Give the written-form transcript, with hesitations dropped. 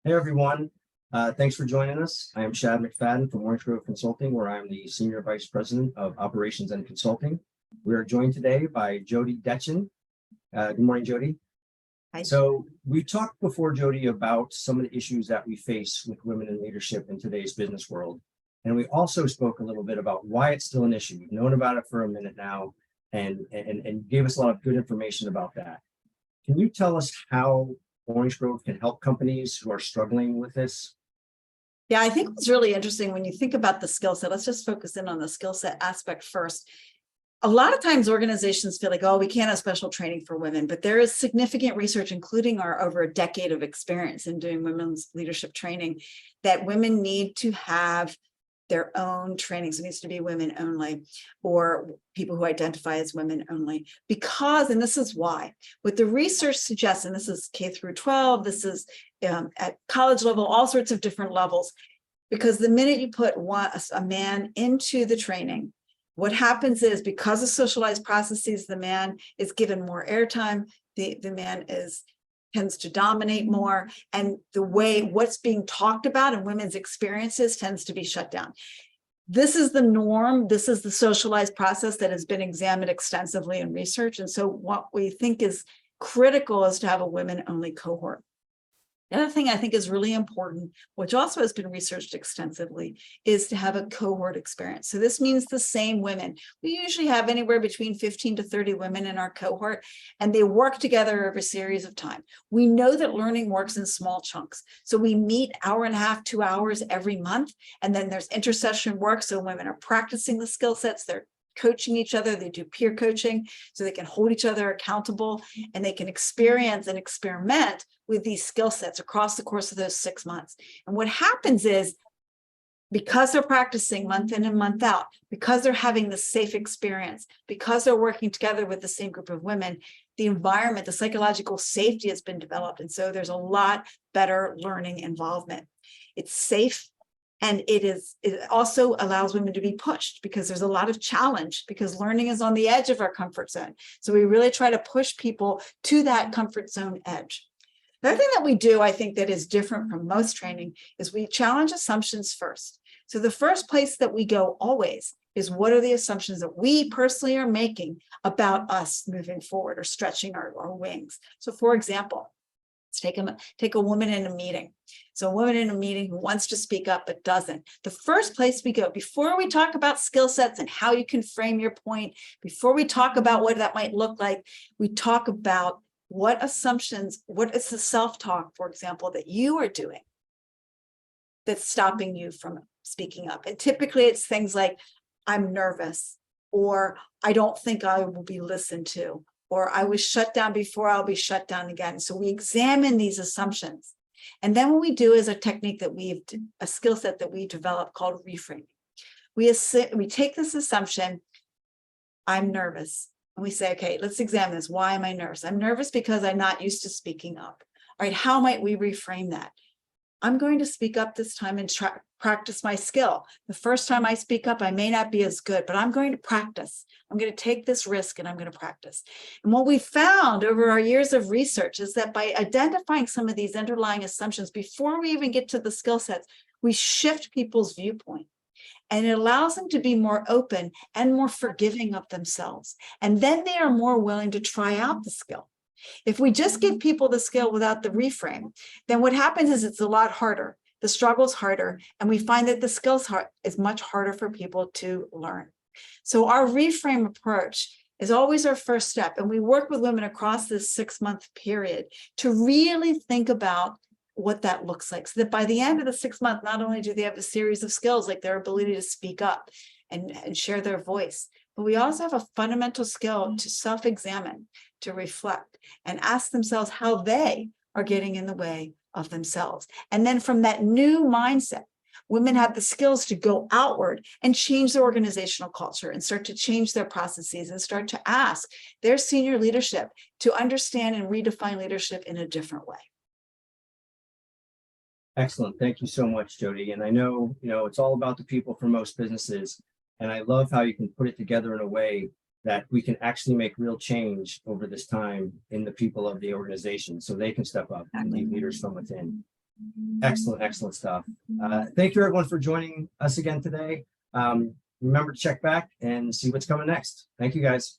Hey everyone, thanks for joining us. I am Shad McFadden from Orange Grove Consulting, where I'm the Senior Vice President of Operations and Consulting. We are joined today by Jodi Detjen. Good morning, Jodi. Hi. So we talked before, Jodi, about some of the issues that we face with women in leadership in today's business world. And we also spoke a little bit about why it's still an issue. We've known about it for a minute now and gave us a lot of good information about that. Can you tell us how Orange Grove can help companies who are struggling with this? Yeah, I think what's really interesting when you think about the skill set, let's just focus in on the skill set aspect first. A lot of times organizations feel like, oh, we can't have special training for women, but there is significant research, including our over a decade of experience in doing women's leadership training, that women need to have their own trainings. It needs to be women only, or people who identify as women only, because, and this is why, what the research suggests, and this is K through 12, this is at college level, all sorts of different levels, because the minute you put a man into the training, what happens is, because of socialized processes, the man is given more airtime, the man tends to dominate more, and the way what's being talked about in women's experiences tends to be shut down. This is the norm. This is the socialized process that has been examined extensively in research. And so what we think is critical is to have a women-only cohort. The other thing I think is really important, which also has been researched extensively, is to have a cohort experience. So this means the same women. We usually have anywhere between 15 to 30 women in our cohort, and they work together over a series of time. We know that learning works in small chunks. So we meet hour and a half, 2 hours every month, and then there's intersession work. So women are practicing the skill sets, they're coaching each other, they do peer coaching so they can hold each other accountable, and they can experience and experiment with these skill sets across the course of those 6 months. And what happens is, because they're practicing month in and month out, because they're having the safe experience, because they're working together with the same group of women, the environment, the psychological safety has been developed. And so there's a lot better learning involvement. It's safe. And it also allows women to be pushed, because there's a lot of challenge, because learning is on the edge of our comfort zone. So we really try to push people to that comfort zone edge. The other thing that we do, I think, that is different from most training is we challenge assumptions first. So the first place that we go always is, what are the assumptions that we personally are making about us moving forward or stretching our wings? So for example, let's take a woman in a meeting. So a woman in a meeting who wants to speak up but doesn't. The first place we go, before we talk about skill sets and how you can frame your point, before we talk about what that might look like, we talk about what assumptions, what is the self-talk, for example, that you are doing that's stopping you from speaking up. And typically it's things like, I'm nervous, or I don't think I will be listened to, or I was shut down before, I'll be shut down again. So we examine these assumptions. And then what we do is a technique that a skill set that we developed called reframing. We take this assumption, I'm nervous, and we say, okay, let's examine this. Why am I nervous? I'm nervous because I'm not used to speaking up. All right, how might we reframe that? I'm going to speak up this time and practice my skill. The first time I speak up, I may not be as good, but I'm going to practice. I'm going to take this risk and I'm going to practice. And what we found over our years of research is that by identifying some of these underlying assumptions, before we even get to the skill sets, we shift people's viewpoint. And it allows them to be more open and more forgiving of themselves. And then they are more willing to try out the skill. If we just give people the skill without the reframe, then what happens is it's a lot harder. The struggle's harder, and we find that the skills is much harder for people to learn. So our reframe approach is always our first step. And we work with women across this 6-month period to really think about what that looks like, so that by the end of the 6 months, not only do they have a series of skills like their ability to speak up and share their voice, but we also have a fundamental skill to self-examine, to reflect, and ask themselves how they are getting in the way of themselves. And then from that new mindset, women have the skills to go outward and change their organizational culture and start to change their processes and start to ask their senior leadership to understand and redefine leadership in a different way. Excellent. Thank you so much, Jodi. And I know, it's all about the people for most businesses. And I love how you can put it together in a way that we can actually make real change over this time in the people of the organization, so they can step up and be leaders from within. Excellent, excellent stuff. Thank you everyone for joining us again today. Remember to check back and see what's coming next. Thank you guys.